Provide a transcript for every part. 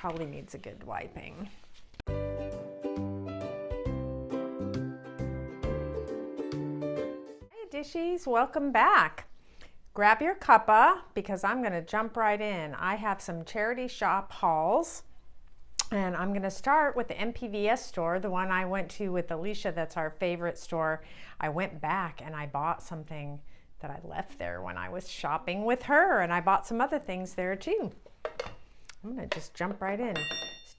probably needs a good wiping. Hey Dishies, welcome back. Grab your cuppa because I'm gonna jump right in. I have some charity shop hauls. And I'm gonna start with the MPVS store, the one I went to with Alicia. That's our favorite store. I went back and I bought something that I left there when I was shopping with her, and I bought some other things there too. I'm gonna just jump right in.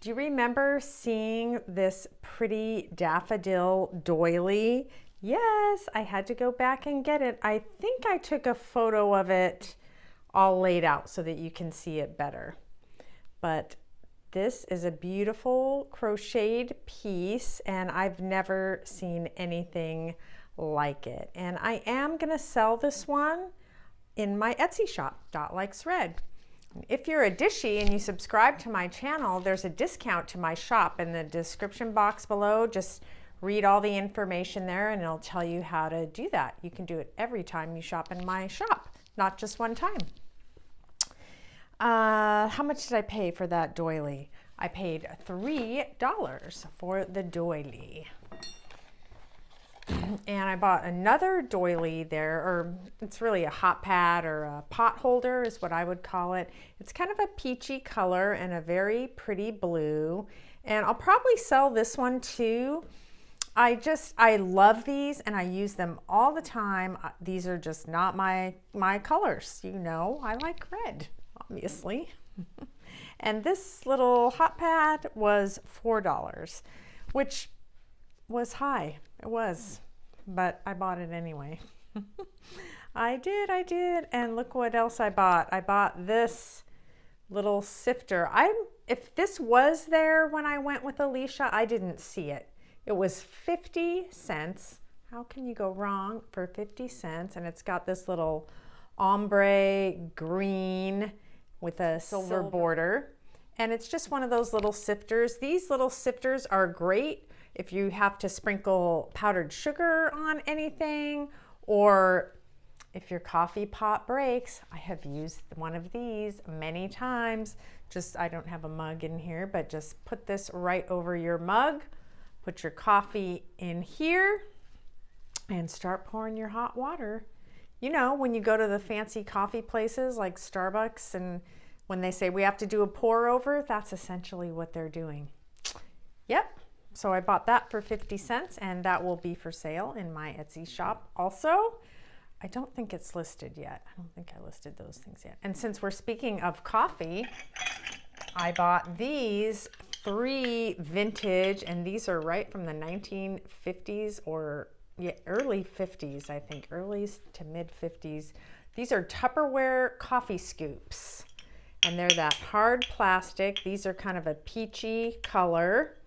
Do you remember seeing this pretty daffodil doily? Yes, I had to go back and get it. I think I took a photo of it all laid out so that you can see it better. But this is a beautiful crocheted piece, and I've never seen anything like it. And I am gonna sell this one in my Etsy shop, Dotlikesred. If you're a Dishie and you subscribe to my channel, there's a discount to my shop in the description box below. Just read all the information there and it'll tell you how to do that. You can do it every time you shop in my shop, not just one time. How much did I pay for that doily? I paid $3 for the doily. And I bought another doily there, or it's really a hot pad or a pot holder is what I would call it. It's kind of a peachy color and a very pretty blue. And I'll probably sell this one too. I love these and I use them all the time. These are just not my colors. You know, I like red, obviously. And this little hot pad was $4, which was high. It was, but I bought it anyway. I did. And look what else I bought. I bought this little sifter. If this was there when I went with Alicia, I didn't see it. It was 50 cents. How can you go wrong for 50 cents? And it's got this little ombre green with a silver border. And it's just one of those little sifters. These little sifters are great if you have to sprinkle powdered sugar on anything, or if your coffee pot breaks. I have used one of these many times. I don't have a mug in here, but just put this right over your mug, put your coffee in here, and start pouring your hot water. You know, when you go to the fancy coffee places like Starbucks, and when they say we have to do a pour over, that's essentially what they're doing. Yep. So I bought that for 50 cents, and that will be for sale in my Etsy shop also. I don't think it's listed yet. I don't think I listed those things yet. And since we're speaking of coffee, I bought these 3 vintage, and these are right from the 1950s or early 50s, I think, early to mid 50s. These are Tupperware coffee scoops, and they're that hard plastic. These are kind of a peachy color.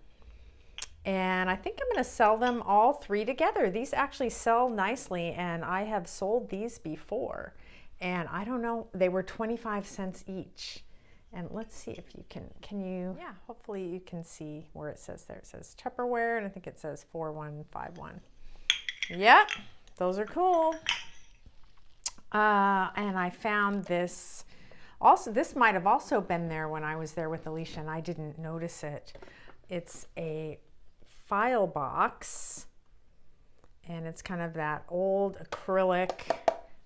And I think I'm going to sell them all 3 together. These actually sell nicely, and I have sold these before. And I don't know, they were 25 cents each. And let's see if you can you, yeah, hopefully you can see where it says there. It says Tupperware, and I think it says 4151. Yeah, those are cool. And I found this. Also, this might have also been there when I was there with Alicia, and I didn't notice it. It's a file box, and it's kind of that old acrylic.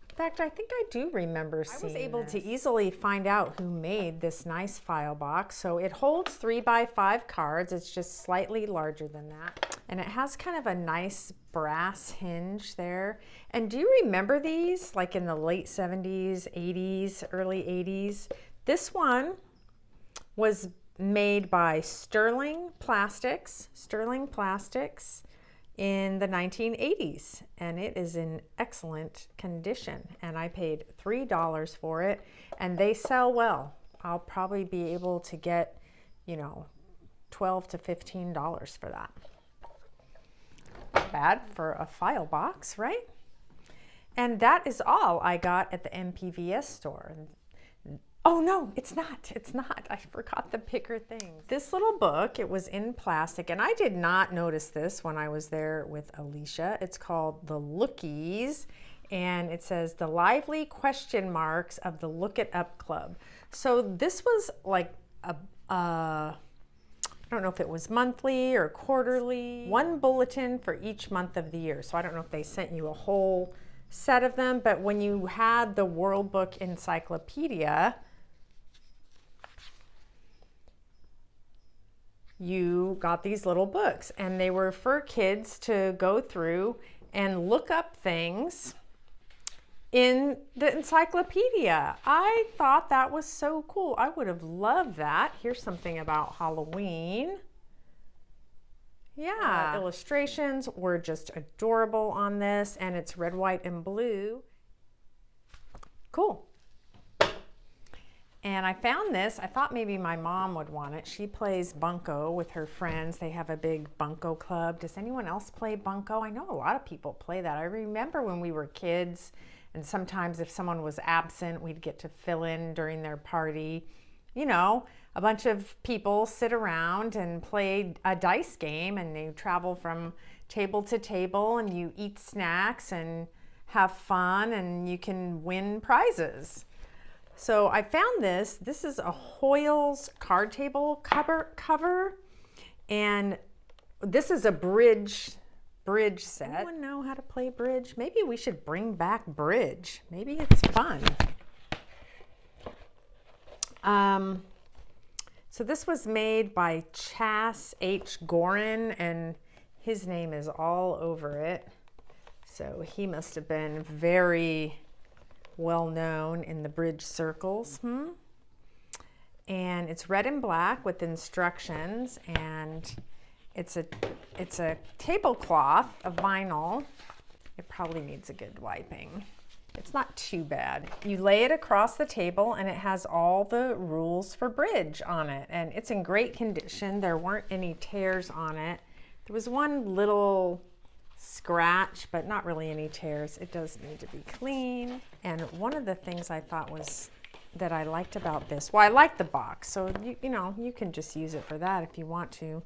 In fact, I think I do remember seeing this. I was able to easily find out who made this nice file box. So it holds 3x5 cards. It's just slightly larger than that. And it has kind of a nice brass hinge there. And do you remember these, like in the late 70s, 80s, early 80s? This one was made by Sterling Plastics in the 1980s, and it is in excellent condition, and I paid $3 for it, and they sell well. I'll probably be able to get, you know, $12 to $15 for that. Not bad for a file box, right? And that is all I got at the MPVS store. Oh no, it's not. It's not. I forgot the bigger thing. This little book, it was in plastic, and I did not notice this when I was there with Alicia. It's called The Lookies, and it says the lively question marks of the Look It Up Club. So this was like I don't know if it was monthly or quarterly, one bulletin for each month of the year. So I don't know if they sent you a whole set of them, but when you had the World Book Encyclopedia, you got these little books, and they were for kids to go through and look up things in the encyclopedia. I thought that was so cool. I would have loved that. Here's something about Halloween. Yeah, illustrations were just adorable on this, and it's red, white, and blue. Cool. And I found this. I thought maybe my mom would want it. She plays Bunko with her friends. They have a big Bunko club. Does anyone else play Bunko? I know a lot of people play that. I remember when we were kids, and sometimes if someone was absent, we'd get to fill in during their party. You know, a bunch of people sit around and play a dice game, and you travel from table to table, and you eat snacks and have fun, and you can win prizes. So I found this. This is a Hoyle's card table cover, and this is a bridge set. Anyone know how to play bridge? Maybe we should bring back bridge. Maybe it's fun. So this was made by Chas H. Gorin, and his name is all over it. So he must have been very well known in the bridge circles. And it's red and black with instructions, and it's a tablecloth of vinyl. It probably needs a good wiping. It's not too bad. You lay it across the table, and it has all the rules for bridge on it, and it's in great condition. There weren't any tears on it. There was one little scratch, but not really any tears. It does need to be clean. And one of the things I thought was that I liked about this, well, I like the box, so you know, you can just use it for that if you want to.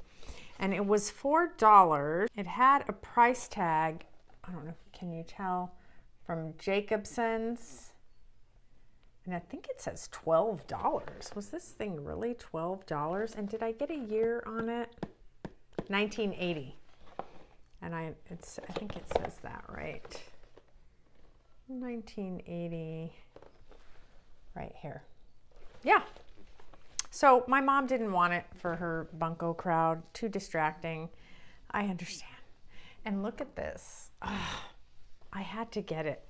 And it was $4. It had a price tag, I don't know, can you tell, from Jacobsen's, and I think it says $12. Was this thing really $12? And did I get a year on it? 1980. And I think it says that right. 1980, right here. Yeah. So my mom didn't want it for her Bunko crowd. Too distracting. I understand. And look at this. Oh, I had to get it.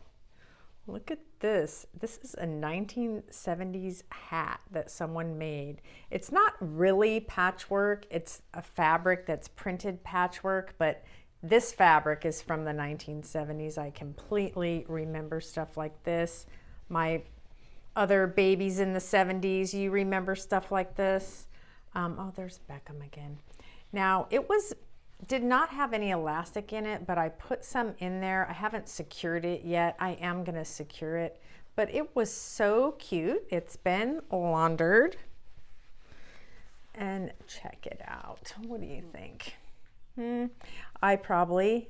Look at this. This is a 1970s hat that someone made. It's not really patchwork. It's a fabric that's printed patchwork, but this fabric is from the 1970s. I completely remember stuff like this. My other babies in the 70s, you remember stuff like this. Oh, there's Beckham again. Now, did not have any elastic in it, but I put some in there. I haven't secured it yet. I am gonna secure it, but it was so cute. It's been laundered. And check it out. What do you think? I probably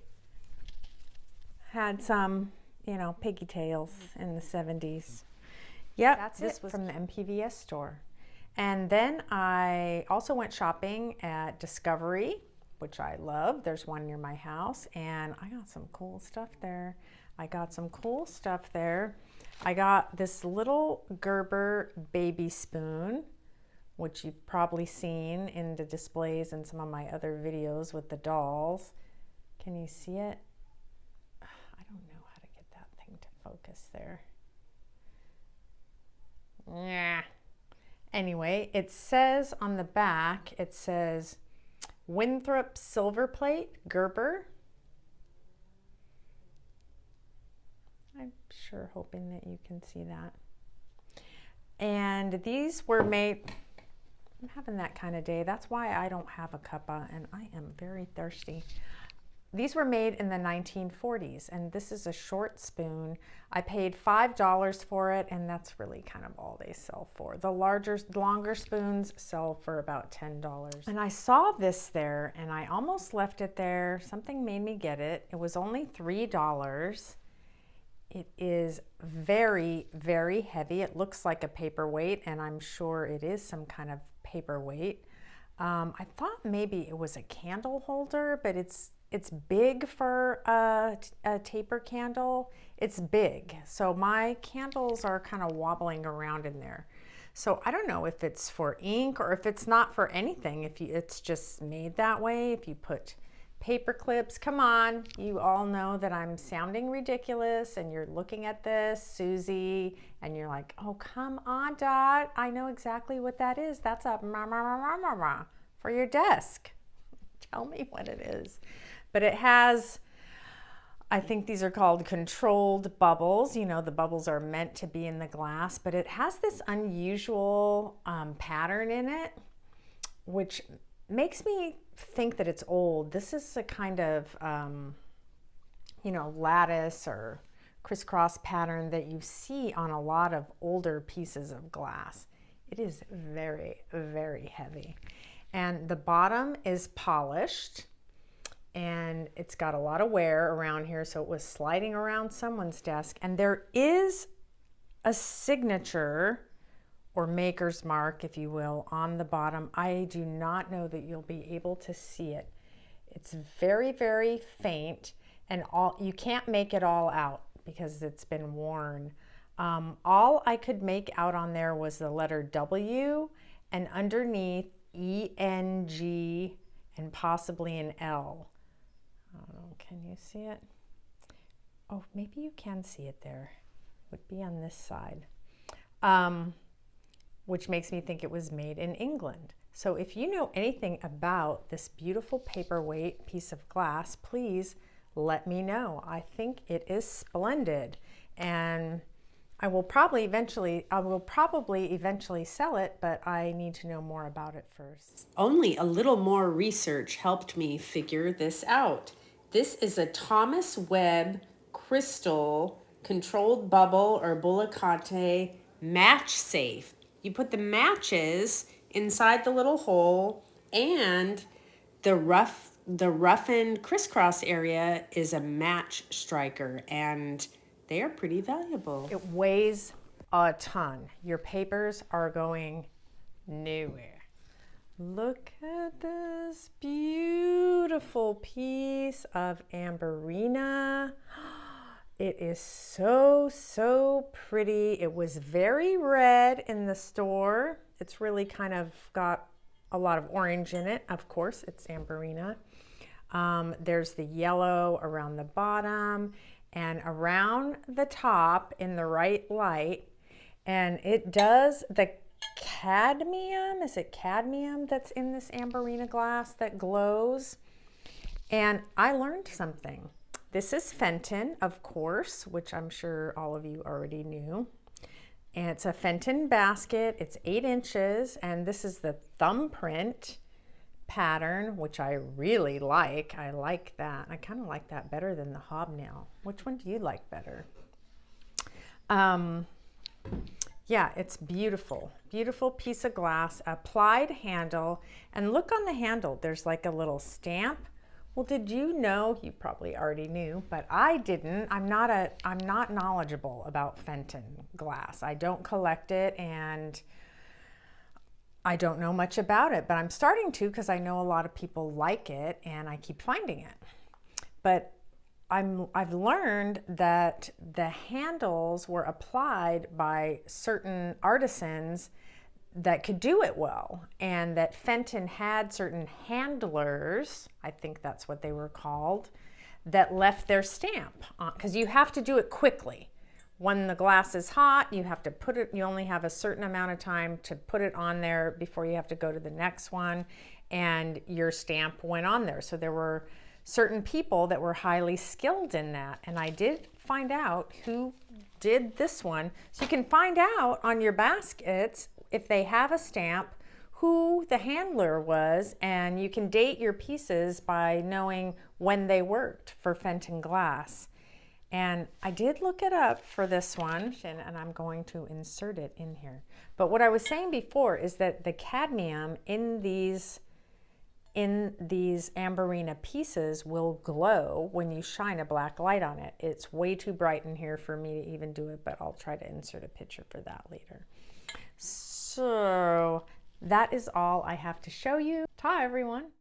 had some, you know, piggy tails in the 70s. Yep, this was from the MPVS store. And then I also went shopping at Discovery, which I love. There's one near my house, and I got some cool stuff there. I got this little Gerber baby spoon, which you've probably seen in the displays in some of my other videos with the dolls. Can you see it? I don't know how to get that thing to focus there. Yeah. Anyway, it says on the back, it says Winthrop silver plate, Gerber. I'm sure hoping that you can see that. And these were made, I'm having that kind of day. That's why I don't have a cuppa, and I am very thirsty. These were made in the 1940s, and this is a short spoon. I paid $5 for it, and that's really kind of all they sell for. The longer spoons sell for about $10. And I saw this there, and I almost left it there. Something made me get it. It was only $3. It is very, very heavy. It looks like a paperweight, and I'm sure it is some kind of Paperweight. I thought maybe it was a candle holder, but it's big for a taper candle. It's big, so my candles are kind of wobbling around in there. So I don't know if it's for ink or if it's not for anything. It's just made that way. If you put paper clips, come on, you all know that I'm sounding ridiculous and you're looking at this, Susie, and you're like, oh, come on, Dot, I know exactly what that is. That's a for your desk. Tell me what it is. But it has, I think these are called controlled bubbles. You know, the bubbles are meant to be in the glass, but it has this unusual pattern in it, which makes me think that it's old. This is a kind of, you know, lattice or crisscross pattern that you see on a lot of older pieces of glass. It is very, very heavy. And the bottom is polished and it's got a lot of wear around here. So it was sliding around someone's desk, and there is a signature or maker's mark, if you will, on the bottom. I do not know that you'll be able to see it. It's very, very faint, and you can't make it all out because it's been worn. All I could make out on there was the letter W, and underneath ENG and possibly an L. I don't know, can you see it? Oh, maybe you can see it there. It would be on this side. Which makes me think it was made in England. So if you know anything about this beautiful paperweight piece of glass, please let me know. I think it is splendid, and I will probably eventually sell it, but I need to know more about it first. Only a little more research helped me figure this out. This is a Thomas Webb crystal controlled bubble or bullicate match safe. You put the matches inside the little hole, and the roughened crisscross area is a match striker, and they are pretty valuable. It weighs a ton. Your papers are going nowhere. Look at this beautiful piece of Amberina. It is so, so pretty. It was very red in the store. It's really kind of got a lot of orange in it. Of course, it's Amberina. There's the yellow around the bottom and around the top in the right light. And it does the cadmium. Is it cadmium that's in this Amberina glass that glows? And I learned something. This is Fenton, of course, which I'm sure all of you already knew. And it's a Fenton basket. It's 8 inches, and this is the thumbprint pattern, which I really like. I like that. I kind of like that better than the hobnail. Which one do you like better? Yeah, it's beautiful. Beautiful piece of glass, applied handle. And look on the handle, there's like a little stamp. Well, did you know, you probably already knew, but I didn't. I'm not knowledgeable about Fenton glass. I don't collect it, and I don't know much about it, but I'm starting to because I know a lot of people like it and I keep finding it. But I've learned that the handles were applied by certain artisans that could do it well, and that Fenton had certain handlers, I think that's what they were called, that left their stamp on, because you have to do it quickly. When the glass is hot, you have to put it, you only have a certain amount of time to put it on there before you have to go to the next one, and your stamp went on there. So there were certain people that were highly skilled in that, and I did find out who did this one. So you can find out on your baskets, if they have a stamp, who the handler was, and you can date your pieces by knowing when they worked for Fenton glass. And I did look it up for this one, and I'm going to insert it in here. But what I was saying before is that the cadmium in these Amberina pieces will glow when you shine a black light on it. It's way too bright in here for me to even do it, but I'll try to insert a picture for that later. So That is all I have to show you. Ta everyone.